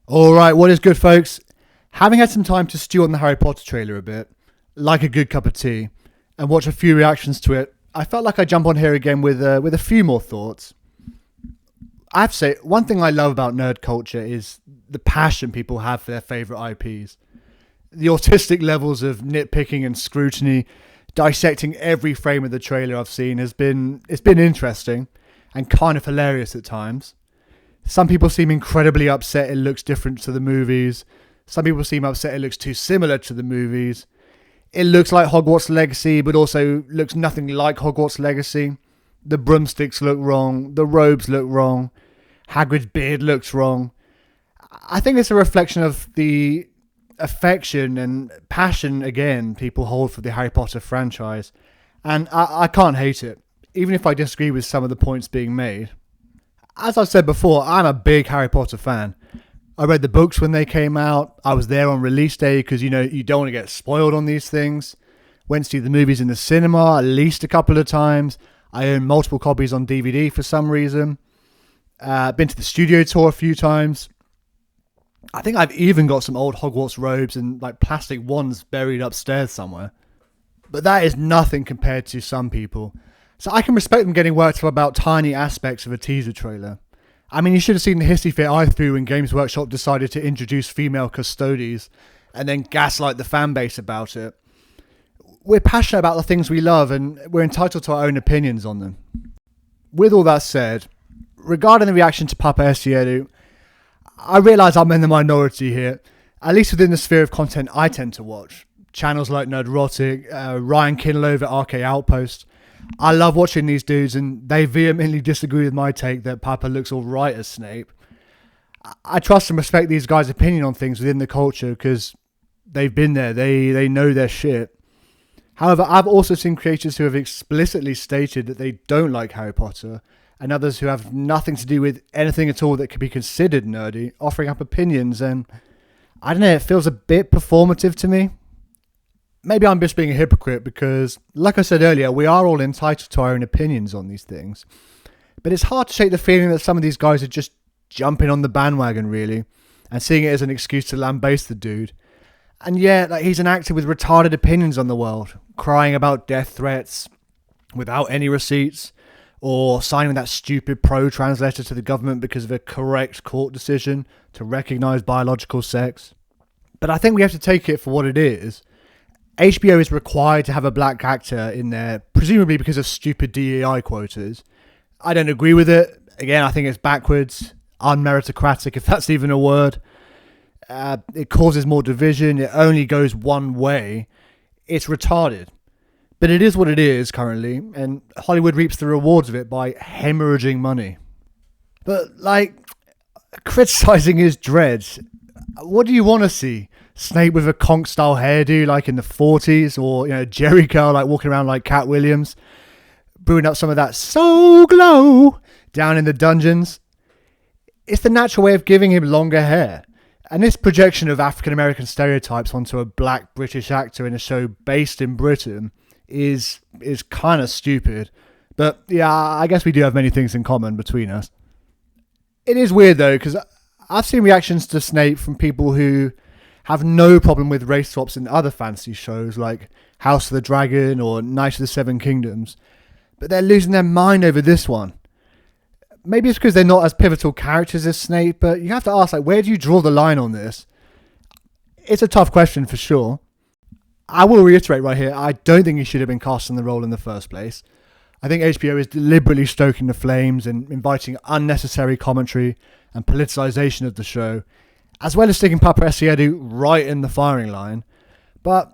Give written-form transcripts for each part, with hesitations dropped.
Alright, what is good, folks? Having had some time to stew on the Harry Potter trailer a bit, like a good cup of tea, and watch a few reactions to it, I felt like I'd jump on here again with a few more thoughts. I have to say, one thing I love about nerd culture is the passion people have for their favourite IPs. The autistic levels of nitpicking and scrutiny, dissecting every frame of the trailer I've seen it's been interesting and kind of hilarious at times. Some people seem incredibly upset it looks different to the movies. Some people seem upset it looks too similar to the movies. It looks like Hogwarts Legacy, but also looks nothing like Hogwarts Legacy. The broomsticks look wrong. The robes look wrong. Hagrid's beard looks wrong. I think it's a reflection of the affection and passion, again, people hold for the Harry Potter franchise. And I can't hate it, even if I disagree with some of the points being made. As I've said before, I'm a big Harry Potter fan. I read the books when they came out. I was there on release day because, you don't want to get spoiled on these things. Went to see the movies in the cinema at least a couple of times. I own multiple copies on DVD for some reason. Been to the studio tour a few times. I think I've even got some old Hogwarts robes and plastic wands buried upstairs somewhere. But that is nothing compared to some people. So I can respect them getting worked up about tiny aspects of a teaser trailer. I mean, you should have seen the hissy fit I threw when Games Workshop decided to introduce female custodies and then gaslight the fan base about it. We're passionate about the things we love and we're entitled to our own opinions on them. With all that said, regarding the reaction to Papa Essiedu, I realise I'm in the minority here, at least within the sphere of content I tend to watch. Channels like Nerdrotic, Ryan Kinlow over RK Outpost. I love watching these dudes and they vehemently disagree with my take that Papa looks alright as Snape. I trust and respect these guys' opinion on things within the culture because they've been there, they know their shit. However, I've also seen creators who have explicitly stated that they don't like Harry Potter and others who have nothing to do with anything at all that could be considered nerdy, offering up opinions, and I don't know, it feels a bit performative to me. Maybe I'm just being a hypocrite because, like I said earlier, we are all entitled to our own opinions on these things. But it's hard to shake the feeling that some of these guys are just jumping on the bandwagon, really, and seeing it as an excuse to lambaste the dude. And yeah, he's an actor with retarded opinions on the world, crying about death threats without any receipts, or signing that stupid pro-trans letter to the government because of a correct court decision to recognise biological sex. But I think we have to take it for what it is. HBO is required to have a black actor in there, presumably because of stupid DEI quotas. I don't agree with it. Again, I think it's backwards, unmeritocratic, if that's even a word. It causes more division. It only goes one way. It's retarded. But it is what it is currently, and Hollywood reaps the rewards of it by hemorrhaging money. But, criticising his dreads, what do you want to see? Snape with a conch-style hairdo like in the 40s, or Jerry Curl walking around like Cat Williams, brewing up some of that soul glow down in the dungeons. It's the natural way of giving him longer hair. And this projection of African-American stereotypes onto a black British actor in a show based in Britain is kind of stupid. But yeah, I guess we do have many things in common between us. It is weird though, because I've seen reactions to Snape from people who have no problem with race swaps in other fantasy shows like House of the Dragon or Knight of the Seven Kingdoms, but they're losing their mind over this one. Maybe it's because they're not as pivotal characters as Snape, but you have to ask, where do you draw the line on this? It's a tough question for sure. I will reiterate right here, I don't think he should have been cast in the role in the first place. I think HBO is deliberately stoking the flames and inviting unnecessary commentary and politicisation of the show, as well as sticking Papa Essiedu right in the firing line. But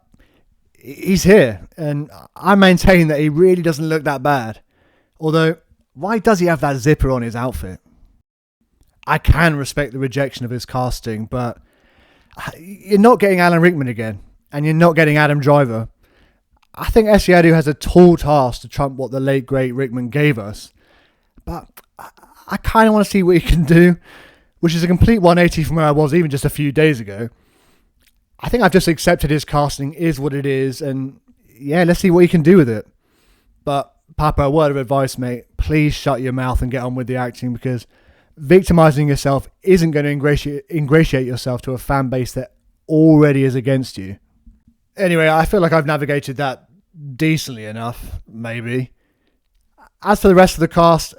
he's here, and I maintain that he really doesn't look that bad. Although, why does he have that zipper on his outfit? I can respect the rejection of his casting, but you're not getting Alan Rickman again, and you're not getting Adam Driver. I think Essiedu has a tall task to trump what the late great Rickman gave us, but I kind of want to see what he can do, which is a complete 180 from where I was even just a few days ago. I think I've just accepted his casting is what it is, and yeah, let's see what he can do with it. But Papa, a word of advice, mate, please shut your mouth and get on with the acting, because Victimizing yourself isn't going to ingratiate yourself to a fan base that already is against you. Anyway, I feel like I've navigated that decently enough, maybe. As for the rest of the cast,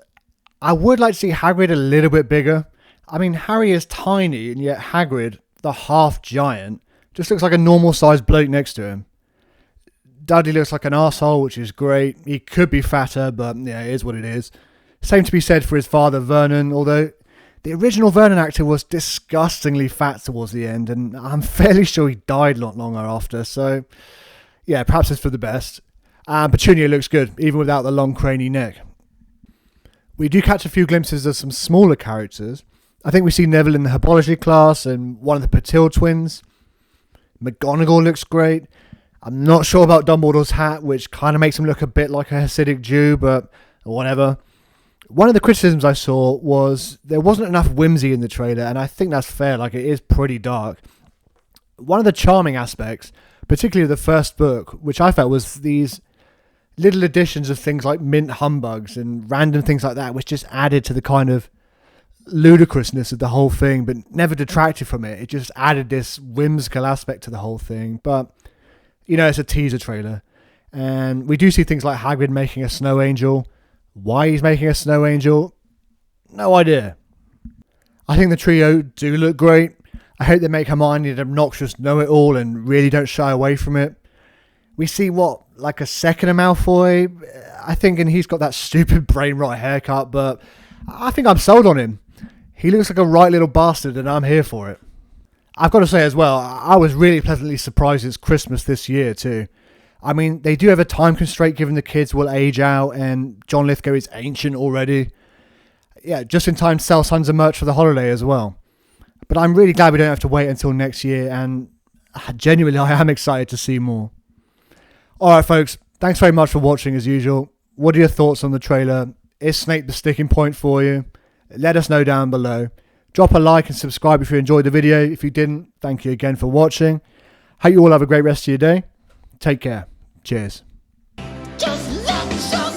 I would like to see Hagrid a little bit bigger. I mean, Harry is tiny, and yet Hagrid, the half giant, just looks like a normal sized bloke next to him. Dudley looks like an arsehole, which is great. He could be fatter, but yeah, it is what it is. Same to be said for his father, Vernon, although the original Vernon actor was disgustingly fat towards the end, and I'm fairly sure he died not long after, so yeah, perhaps it's for the best. Petunia looks good, even without the long craney neck. We do catch a few glimpses of some smaller characters. I think we see Neville in the Herbology class and one of the Patil twins. McGonagall looks great. I'm not sure about Dumbledore's hat, which kind of makes him look a bit like a Hasidic Jew, but whatever. One of the criticisms I saw was there wasn't enough whimsy in the trailer, and I think that's fair, like it is pretty dark. One of the charming aspects, particularly of the first book, which I felt was these little additions of things like mint humbugs and random things like that, which just added to the kind of ludicrousness of the whole thing, but never detracted from it. It just added this whimsical aspect to the whole thing, but you know, it's a teaser trailer. And we do see things like Hagrid making a snow angel. Why he's making a snow angel? No idea. I think the trio do look great. I hope they make Hermione an obnoxious know-it-all and really don't shy away from it. We see like a second of Malfoy, I think, and he's got that stupid brain rot haircut, but I think I'm sold on him. He looks like a right little bastard and I'm here for it. I've got to say as well, I was really pleasantly surprised it's Christmas this year too. I mean, they do have a time constraint given the kids will age out and John Lithgow is ancient already. Yeah, just in time to sell tons of merch for the holiday as well. But I'm really glad we don't have to wait until next year, and genuinely I am excited to see more. Alright folks, thanks very much for watching as usual. What are your thoughts on the trailer? Is Snape the sticking point for you? Let us know down below. Drop a like and subscribe if you enjoyed the video. If you didn't, thank you again for watching. Hope you all have a great rest of your day. Take care. Cheers. Just let yourself